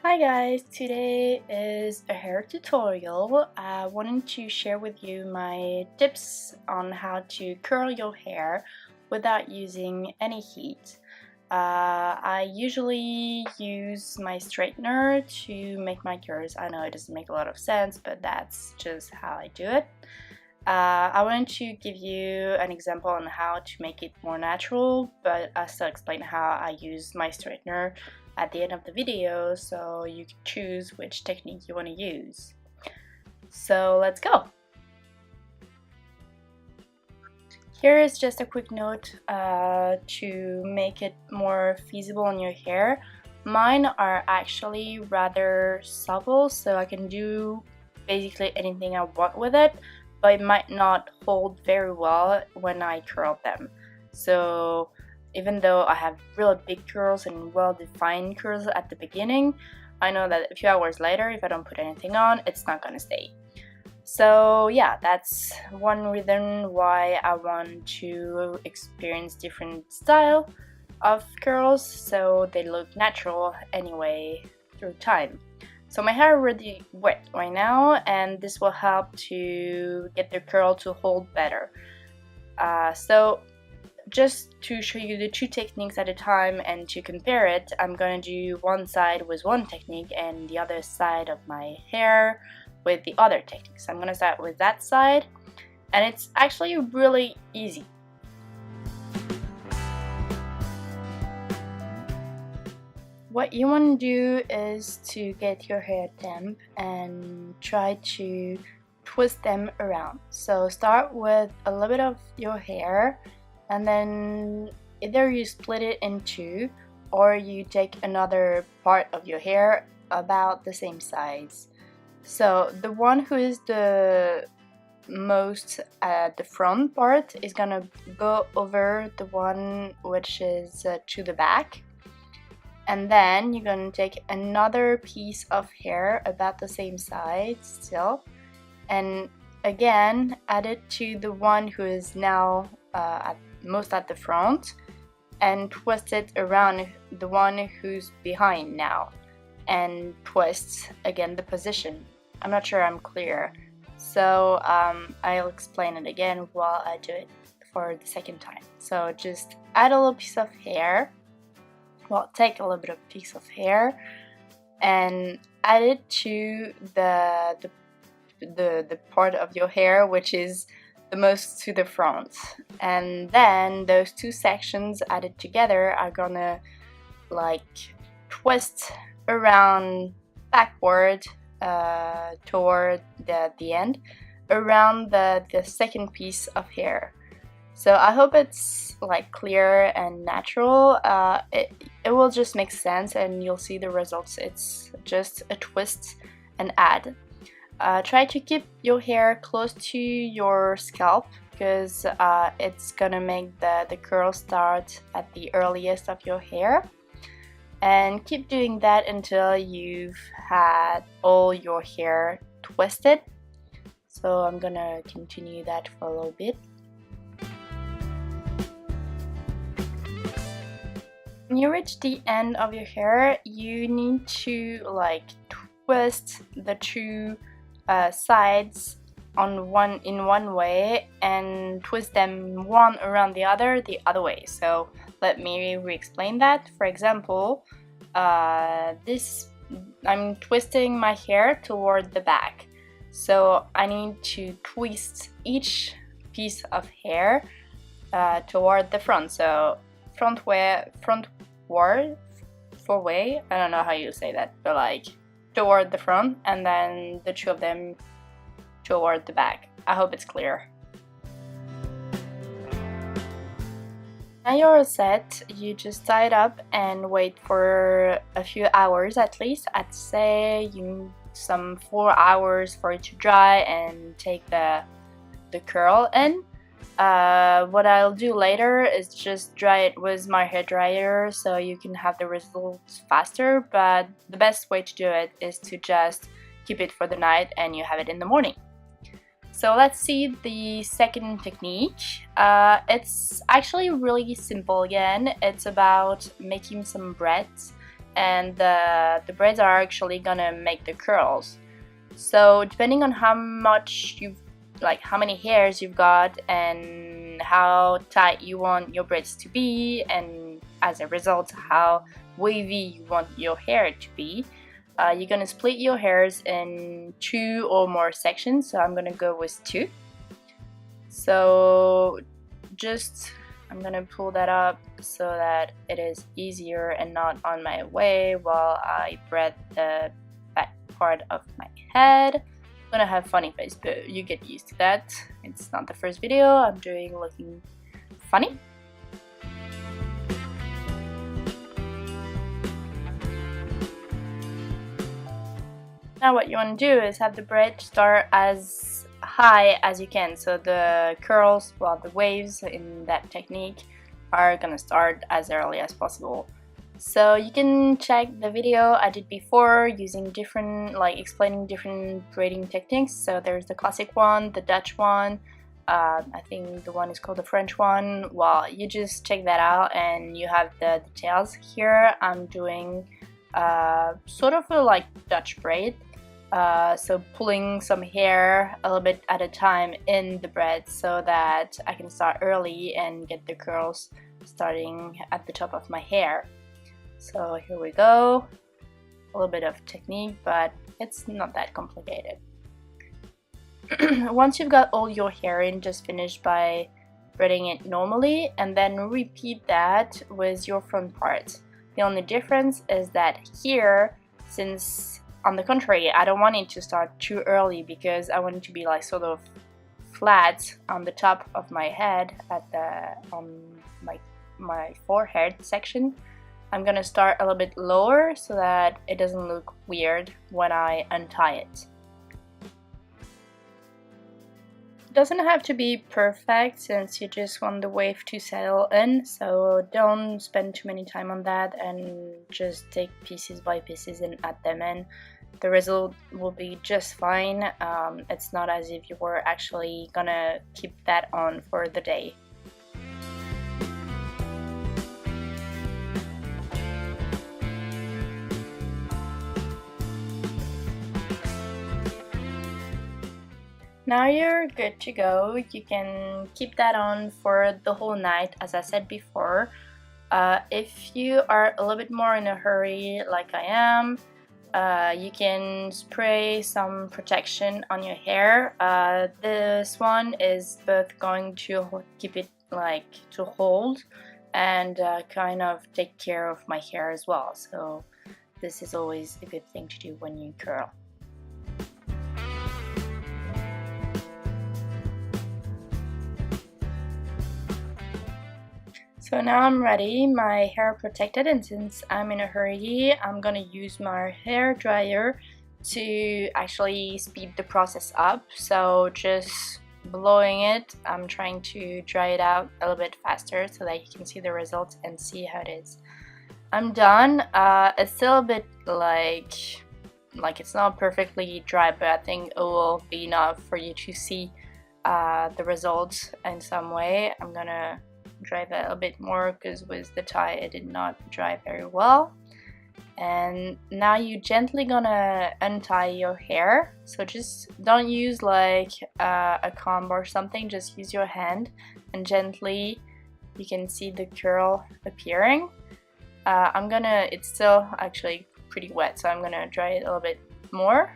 Hi guys, today is a hair tutorial. I wanted to share with you my tips on how to curl your hair without using any heat. I usually use my straightener to make my curls. I know it doesn't make a lot of sense, but that's just how I do it. I wanted to give you an example on how to make it more natural, but I still explain how I use my straightener at the end of the video, so you can choose which technique you want to use. So let's go! Here is just a quick note to make it more feasible on your hair. Mine are actually rather supple, so I can do basically anything I want with it, but it might not hold very well when I curl them. So even though I have really big curls and well-defined curls at the beginning, I know that a few hours later, if I don't put anything on, it's not gonna stay. So yeah, that's one reason why I want to experience different style of curls so they look natural anyway through time. So my hair is already wet right now, and this will help to get the curl to hold better. So just to show you the two techniques at a time and to compare it, I'm going to do one side with one technique and the other side of my hair with the other techniques. I'm going to start with that side, and it's actually really easy. What you want to do is to get your hair damp and try to twist them around. So start with a little bit of your hair, and then either you split it in two or you take another part of your hair about the same size. So the one who is the most at the front part is gonna go over the one which is to the back, and then you're gonna take another piece of hair about the same size still, and again add it to the one who is now most at the front, and twist it around the one who's behind now, and twist again the position. I'm not sure I'm clear, so I'll explain it again while I do it for the second time. So just add a little piece of hair, well, take a little bit of piece of hair and add it to the part of your hair which is the most to the front, and then those two sections added together are gonna like twist around backward toward the end around the second piece of hair. So I hope it's like clear and natural. It will just make sense and you'll see the results. It's just a twist and add. Try to keep your hair close to your scalp because it's gonna make the curl start at the earliest of your hair, and keep doing that until you've had all your hair twisted. So I'm gonna continue that for a little bit. When you reach the end of your hair, you need to like twist the two sides in one way and twist them one around the other way. So let me re-explain that. For example, I'm twisting my hair toward the back, so I need to twist each piece of hair toward the front. So frontward, I don't know how you say that, but like toward the front, and then the two of them toward the back. I hope it's clear. Now you're all set, you just tie it up and wait for a few hours at least. I'd say you need some 4 hours for it to dry and take the curl in. What I'll do later is just dry it with my hair dryer so you can have the results faster, but the best way to do it is to just keep it for the night and you have it in the morning. So let's see the second technique. It's actually really simple again. It's about making some braids, and the braids are actually gonna make the curls. So depending on how much how many hairs you've got and how tight you want your braids to be, and as a result how wavy you want your hair to be, you're gonna split your hairs in 2 or more sections. So I'm gonna go with 2. So I'm gonna pull that up so that it is easier and not on my way while I braid the back part of my head. I'm gonna have funny face, but you get used to that. It's not the first video I'm doing looking funny. Now what you want to do is have the braid start as high as you can, so the curls, well, the waves in that technique are gonna start as early as possible. So you can check the video I did before using different, explaining different braiding techniques. So there's the classic one, the Dutch one, I think the one is called the French one. Well, you just check that out and you have the details. Here I'm doing sort of a Dutch braid. So pulling some hair a little bit at a time in the braid so that I can start early and get the curls starting at the top of my hair. So here we go. A little bit of technique, but it's not that complicated. Once you've got all your hair in, just finish by braiding it normally and then repeat that with your front part. The only difference is that here, since on the contrary, I don't want it to start too early because I want it to be sort of flat on the top of my head on my forehead section. I'm gonna start a little bit lower so that it doesn't look weird when I untie it. It doesn't have to be perfect since you just want the wave to settle in, so don't spend too many time on that and just take pieces by pieces and add them in. The result will be just fine. It's not as if you were actually gonna keep that on for the day. Now you're good to go. You can keep that on for the whole night, as I said before. If you are a little bit more in a hurry like I am, you can spray some protection on your hair. This one is both going to keep it to hold and kind of take care of my hair as well. So this is always a good thing to do when you curl. So now I'm ready, my hair protected, and since I'm in a hurry, I'm gonna use my hair dryer to actually speed the process up. So just blowing it, I'm trying to dry it out a little bit faster so that you can see the results and see how it is. I'm done. It's still a bit it's not perfectly dry, but I think it will be enough for you to see the results in some way. I'm gonna dry that a bit more because with the tie it did not dry very well. And now you gently gonna untie your hair, so just don't use a comb or something, just use your hand and gently you can see the curl appearing. It's still actually pretty wet, so I'm gonna dry it a little bit more.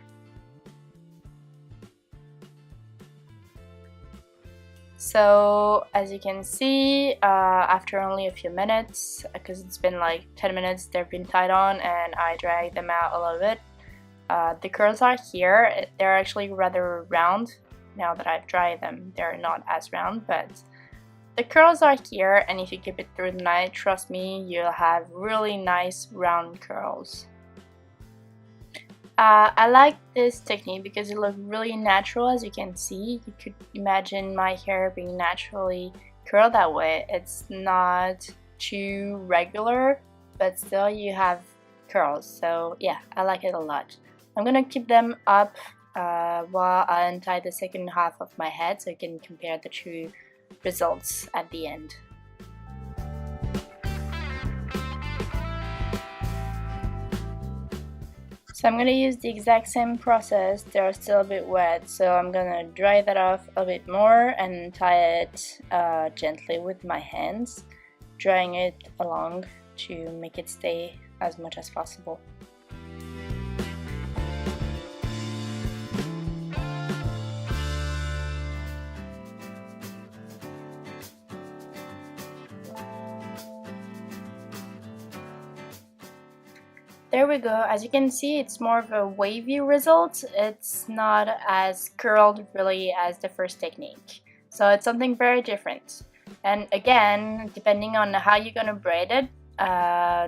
So as you can see, after only a few minutes, because it's been 10 minutes they've been tied on and I dried them out a little bit, the curls are here. They're actually rather round now that I've dried them. They're not as round, but the curls are here, and if you keep it through the night, trust me, you'll have really nice round curls. I like this technique because it looks really natural. As you can see, you could imagine my hair being naturally curled that way. It's not too regular, but still you have curls. So yeah, I like it a lot. I'm gonna keep them up while I untie the second half of my head so you can compare the two results at the end. So I'm going to use the exact same process. They're still a bit wet, so I'm going to dry that off a bit more and tie it gently with my hands, drying it along to make it stay as much as possible. There we go. As you can see, it's more of a wavy result. It's not as curled really as the first technique. So it's something very different. And again, depending on how you're going to braid it,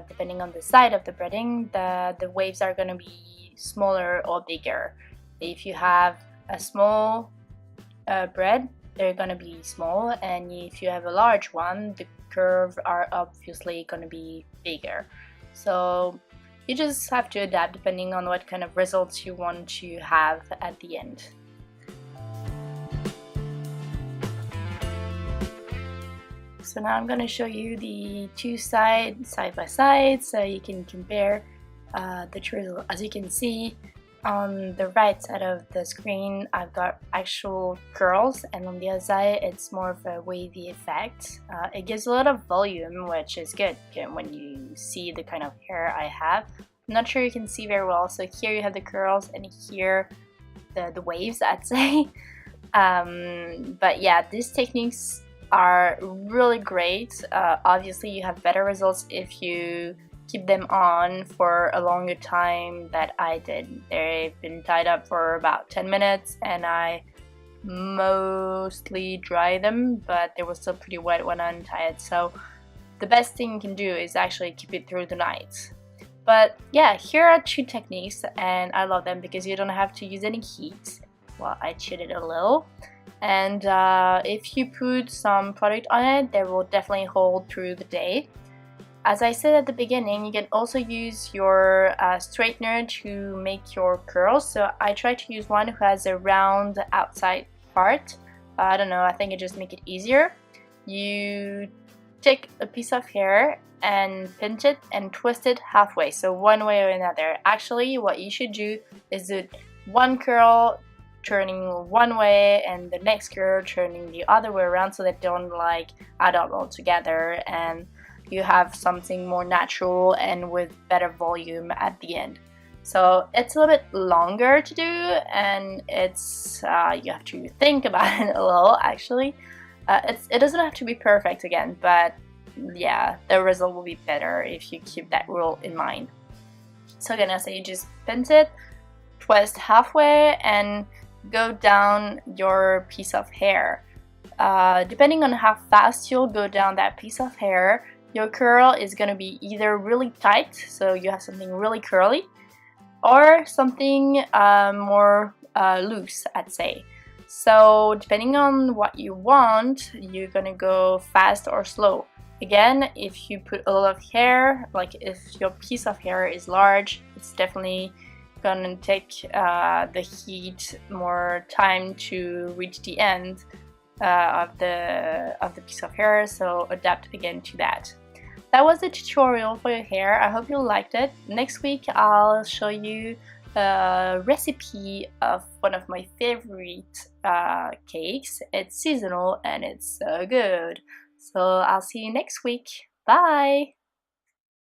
depending on the side of the braiding, the waves are going to be smaller or bigger. If you have a small braid, they're going to be small, and if you have a large one, the curves are obviously going to be bigger. So you just have to adapt depending on what kind of results you want to have at the end. So now I'm going to show you the two sides side by side so you can compare the two results. As you can see, on the right side of the screen I've got actual curls, and on the other side it's more of a wavy effect. It gives a lot of volume, which is good when you see the kind of hair I have. I'm not sure you can see very well, so here you have the curls and here the waves, I'd say. But yeah, these techniques are really great. Obviously you have better results if you keep them on for a longer time that I did. They've been tied up for about 10 minutes and I mostly dry them, but they were still pretty wet when I untied it. So the best thing you can do is actually keep it through the night. But yeah, here are two techniques and I love them because you don't have to use any heat. Well, I cheated a little. And if you put some product on it, they will definitely hold through the day. As I said at the beginning, you can also use your straightener to make your curls. So I try to use one who has a round outside part. I don't know, I think it just makes it easier. You take a piece of hair and pinch it and twist it halfway, so one way or another. Actually, what you should do is do one curl turning one way and the next curl turning the other way around, so that they don't like add up all together and you have something more natural and with better volume at the end. So it's a little bit longer to do, and it's you have to think about it a little actually. It doesn't have to be perfect again, but yeah, the result will be better if you keep that rule in mind. So again, I say you just pinch it, twist halfway and go down your piece of hair. Depending on how fast you'll go down that piece of hair, your curl is going to be either really tight, so you have something really curly, or something more loose, I'd say. So depending on what you want, you're going to go fast or slow. Again, if you put a lot of hair, like if your piece of hair is large, it's definitely gonna take the heat more time to reach the end of the piece of hair, so adapt again to that. That was the tutorial for your hair. I hope you liked it. Next week I'll show you a recipe of one of my favorite cakes. It's seasonal and it's so good. So I'll see you next week. Bye!